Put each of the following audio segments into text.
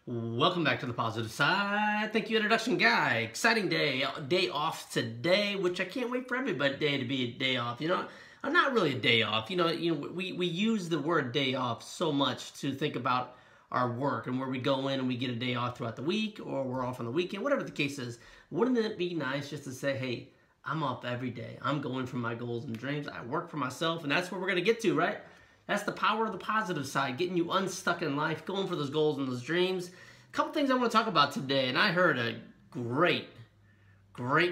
Welcome back to the positive side. Thank you, introduction guy. Exciting day off today, which I can't wait for everybody to be a day off. You know, not really a day off. We use the word day off so much to think about our work and where we go in and we get a day off throughout the week, or we're off on the weekend, whatever the case is. Wouldn't it be nice just to say, hey, I'm off every day. I'm going for my goals and dreams. I work for myself, and that's where we're going to get to, right? That's the power of the positive side, getting you unstuck in life, going for those goals and those dreams. A couple things I want to talk about today, and I heard a great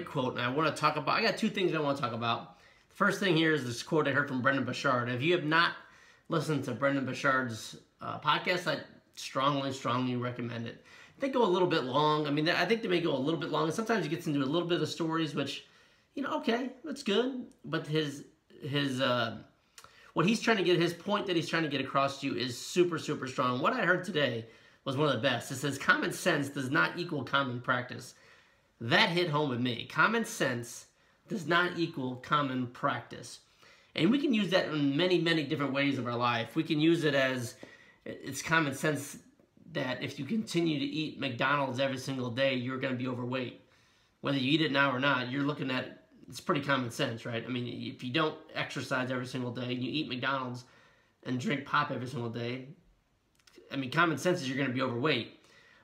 quote, and I got two things I want to talk about. The first thing here is this quote I heard from Brendon Burchard. If you have not listened to Brendon Burchard's podcast, I strongly recommend it. They go a little bit long. I mean, I think they may go a little bit long, and sometimes he gets into a little bit of stories, which, okay, that's good. But what he's trying to get, his point that he's trying to get across to you is super strong. What I heard today was one of the best. It says, common sense does not equal common practice. That hit home with me. Common sense does not equal common practice. And we can use that in many different ways of our life. We can use it as, it's common sense that if you continue to eat McDonald's every single day, you're going to be overweight. Whether you eat it now or not, you're looking at, it's pretty common sense, right? I mean, if you don't exercise every single day, and you eat McDonald's and drink pop every single day, I mean, common sense is you're going to be overweight.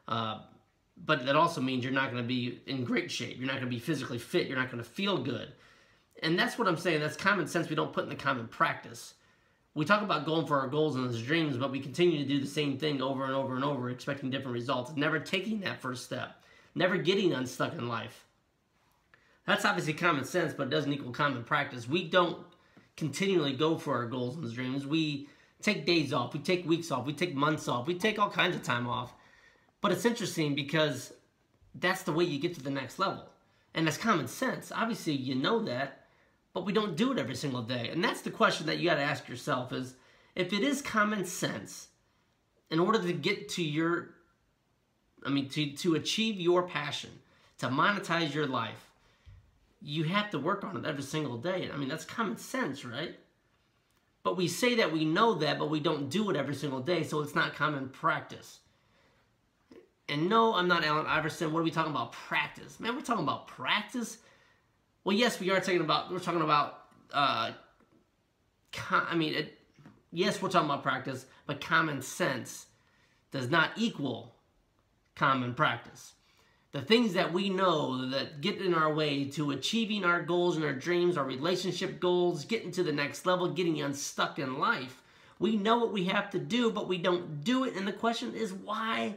But that also means you're not going to be in great shape. You're not going to be physically fit. You're not going to feel good. And that's what I'm saying. That's common sense we don't put in the common practice. We talk about going for our goals and those dreams, but we continue to do the same thing over and over, expecting different results, never taking that first step, never getting unstuck in life. That's obviously common sense, but it doesn't equal common practice. We don't continually go for our goals and dreams. We take days off, we take weeks off, we take months off, we take all kinds of time off. But it's interesting because that's the way you get to the next level. And that's common sense. Obviously, you know that, but we don't do it every single day. And that's the question that you got to ask yourself is, if it is common sense, in order to get to to achieve your passion, to monetize your life, you have to work on it every single day. I mean, that's common sense, right? But we say that we know that, but we don't do it every single day, so it's not common practice. And no, I'm not Allen Iverson. What are we talking about? Practice. Man, we're talking about practice? Well, yes, we are talking about, yes, we're talking about practice, but common sense does not equal common practice. The things that we know that get in our way to achieving our goals and our dreams, our relationship goals, getting to the next level, getting unstuck in life. We know what we have to do, but we don't do it. And the question is, why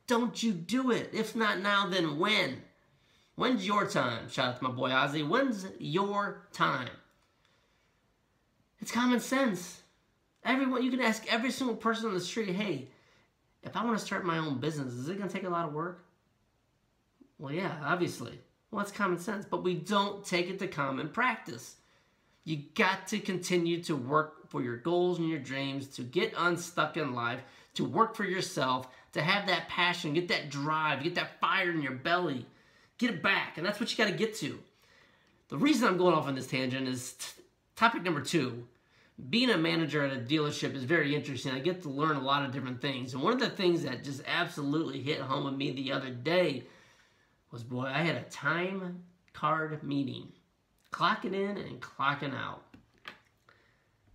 don't you do it? If not now, then when? When's your time? Shout out to my boy Ozzy. When's your time? It's common sense. Everyone, you can ask every single person on the street, hey, if I want to start my own business, is it going to take a lot of work? Well, yeah, obviously. Well, that's common sense, but we don't take it to common practice. You got to continue to work for your goals and your dreams, to get unstuck in life, to work for yourself, to have that passion, get that drive, get that fire in your belly, get it back, and that's what you got to get to. The reason I'm going off on this tangent is topic number 2. Being a manager at a dealership is very interesting. I get to learn a lot of different things, and one of the things that just absolutely hit home with me the other day was, boy, I had a time card meeting. Clocking in and clocking out.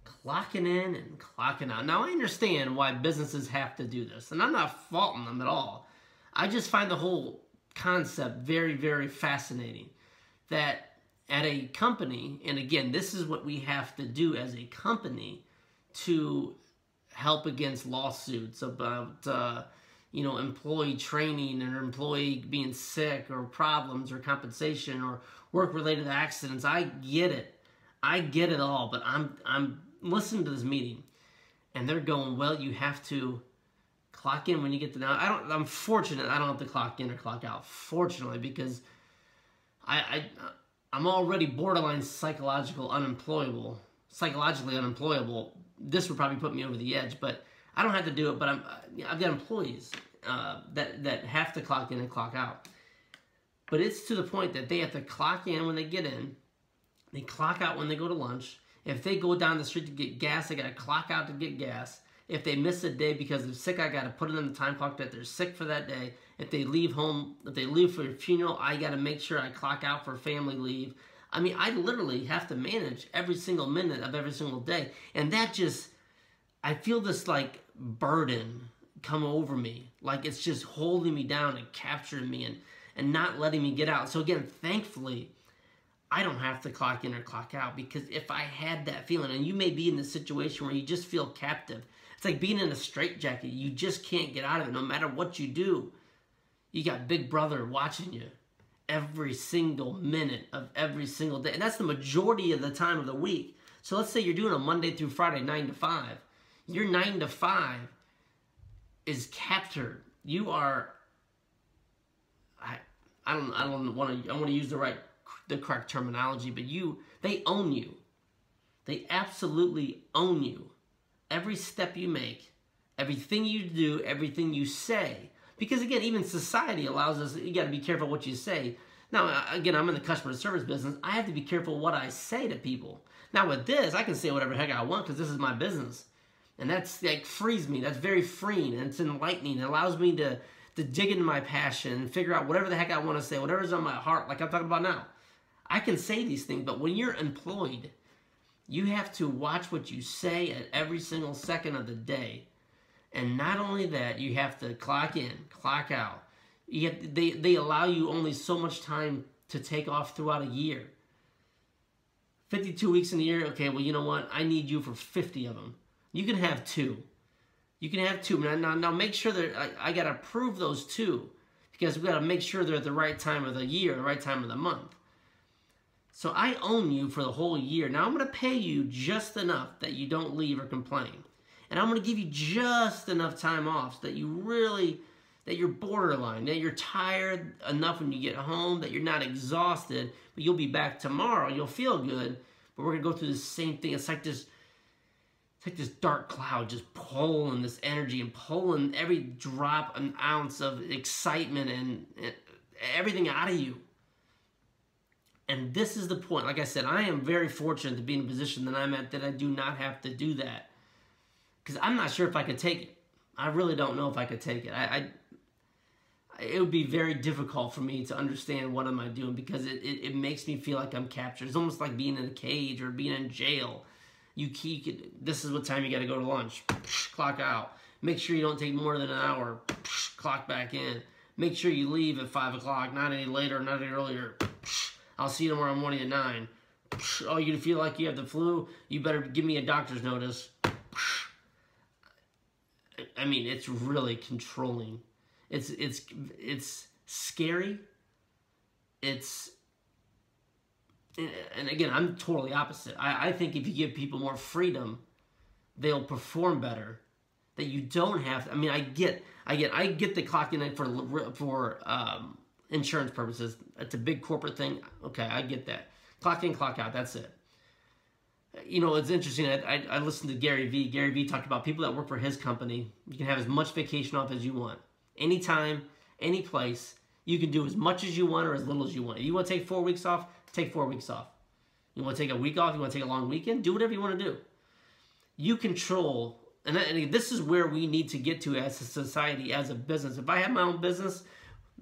Clocking in and clocking out. Now, I understand why businesses have to do this, and I'm not faulting them at all. I just find the whole concept very fascinating. That at a company, and again, this is what we have to do as a company to help against lawsuits about employee training or employee being sick or problems or compensation or work-related accidents. I get it. I get it all, but I'm listening to this meeting, and they're going, well, you have to clock in when you get to now. I'm fortunate I don't have to clock in or clock out, fortunately, because I'm already borderline psychologically unemployable. This would probably put me over the edge, but I don't have to do it, but I've got employees that have to clock in and clock out. But it's to the point that they have to clock in when they get in, they clock out when they go to lunch. If they go down the street to get gas, they got to clock out to get gas. If they miss a day because they're sick, I got to put it in the time clock that they're sick for that day. If they leave home, if they leave for a funeral, I got to make sure I clock out for family leave. I mean, I literally have to manage every single minute of every single day. And that just, I feel this like burden come over me. Like it's just holding me down and capturing me and not letting me get out. So again, thankfully, I don't have to clock in or clock out, because if I had that feeling, and you may be in this situation where you just feel captive. It's like being in a straitjacket. You just can't get out of it no matter what you do. You got Big Brother watching you every single minute of every single day. And that's the majority of the time of the week. So let's say you're doing a Monday through Friday, 9 to 5. Your 9 to 5 is captured. You are, I want to use the correct terminology, but they own you. They absolutely own you. Every step you make, everything you do, everything you say. Because again, even society allows us, you got to be careful what you say. Now, again, I'm in the customer service business. I have to be careful what I say to people. Now with this, I can say whatever the heck I want because this is my business. And that's like frees me. That's very freeing and it's enlightening. It allows me to dig into my passion and figure out whatever the heck I want to say, whatever's on my heart, like I'm talking about now. I can say these things, but when you're employed, you have to watch what you say at every single second of the day. And not only that, you have to clock in, clock out. They allow you only so much time to take off throughout a year. 52 weeks in a year, okay, well, you know what? I need you for 50 of them. You can have 2. You can have 2. Now make sure that I got to approve those 2, because we got to make sure they're at the right time of the year, the right time of the month. So I own you for the whole year. Now I'm going to pay you just enough that you don't leave or complain. And I'm going to give you just enough time off so that you're borderline, that you're tired enough when you get home, that you're not exhausted, but you'll be back tomorrow. You'll feel good, but we're going to go through the same thing. It's like this dark cloud just pulling this energy and pulling every drop, an ounce of excitement and everything out of you. And this is the point. Like I said, I am very fortunate to be in a position that I'm at that I do not have to do that. Because I'm not sure if I could take it. I really don't know if I could take it. It would be very difficult for me to understand what am I doing, because it makes me feel like I'm captured. It's almost like being in a cage or being in jail. This is what time you got to go to lunch. Clock out. Make sure you don't take more than an hour. Clock back in. Make sure you leave at 5 o'clock, not any later, not any earlier. I'll see you tomorrow morning at 9. Oh, you feel like you have the flu? You better give me a doctor's notice. I mean, it's really controlling. It's scary. And again, I'm totally opposite. I think if you give people more freedom, they'll perform better. That you don't have. I mean, I get the clocking in for insurance purposes. It's a big corporate thing. Okay, I get that. Clock in, clock out. That's it. You know, it's interesting. I listened to Gary Vee. Gary Vee talked about people that work for his company. You can have as much vacation off as you want. Anytime, any place. You can do as much as you want or as little as you want. If you want to take 4 weeks off, take 4 weeks off. You want to take a week off, you want to take a long weekend, do whatever you want to do. You control, and this is where we need to get to as a society, as a business. If I had my own business,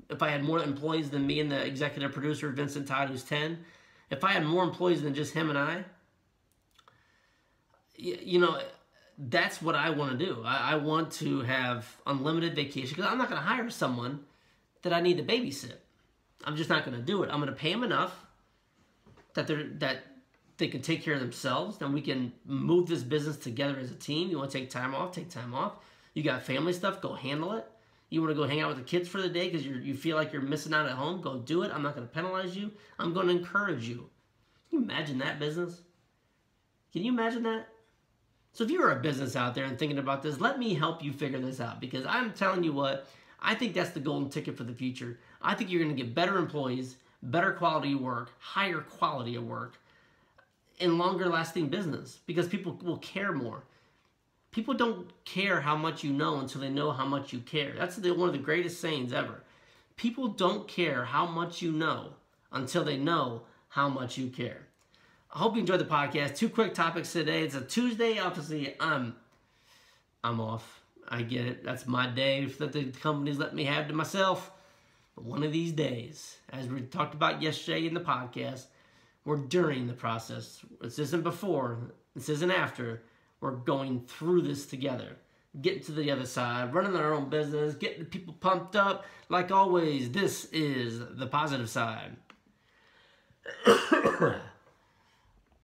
if I had more employees than me and the executive producer, Vincent Todd, who's 10, if I had more employees than just him and I, you know, that's what I want to do. I want to have unlimited vacation, because I'm not going to hire someone that I need to babysit. I'm just not going to do it. I'm going to pay them enough that they can take care of themselves. Then we can move this business together as a team. You want to take time off, take time off. You got family stuff, go handle it. You want to go hang out with the kids for the day because you feel like you're missing out at home, go do it. I'm not going to penalize you. I'm going to encourage you. Can you imagine that business? Can you imagine that? So if you're a business out there and thinking about this, let me help you figure this out, because I'm telling you what, I think that's the golden ticket for the future. I think you're going to get better employees, better quality of work, higher quality of work, and longer lasting business, because people will care more. People don't care how much you know until they know how much you care. That's one of the greatest sayings ever. People don't care how much you know until they know how much you care. I hope you enjoyed the podcast. 2 quick topics today. It's a Tuesday. Obviously, I'm I'm off. I get it. That's my day that the companies let me have to myself. But one of these days, as we talked about yesterday in the podcast, we're during the process. This isn't before. This isn't after. We're going through this together. Getting to the other side, running our own business, getting people pumped up. Like always, this is the positive side.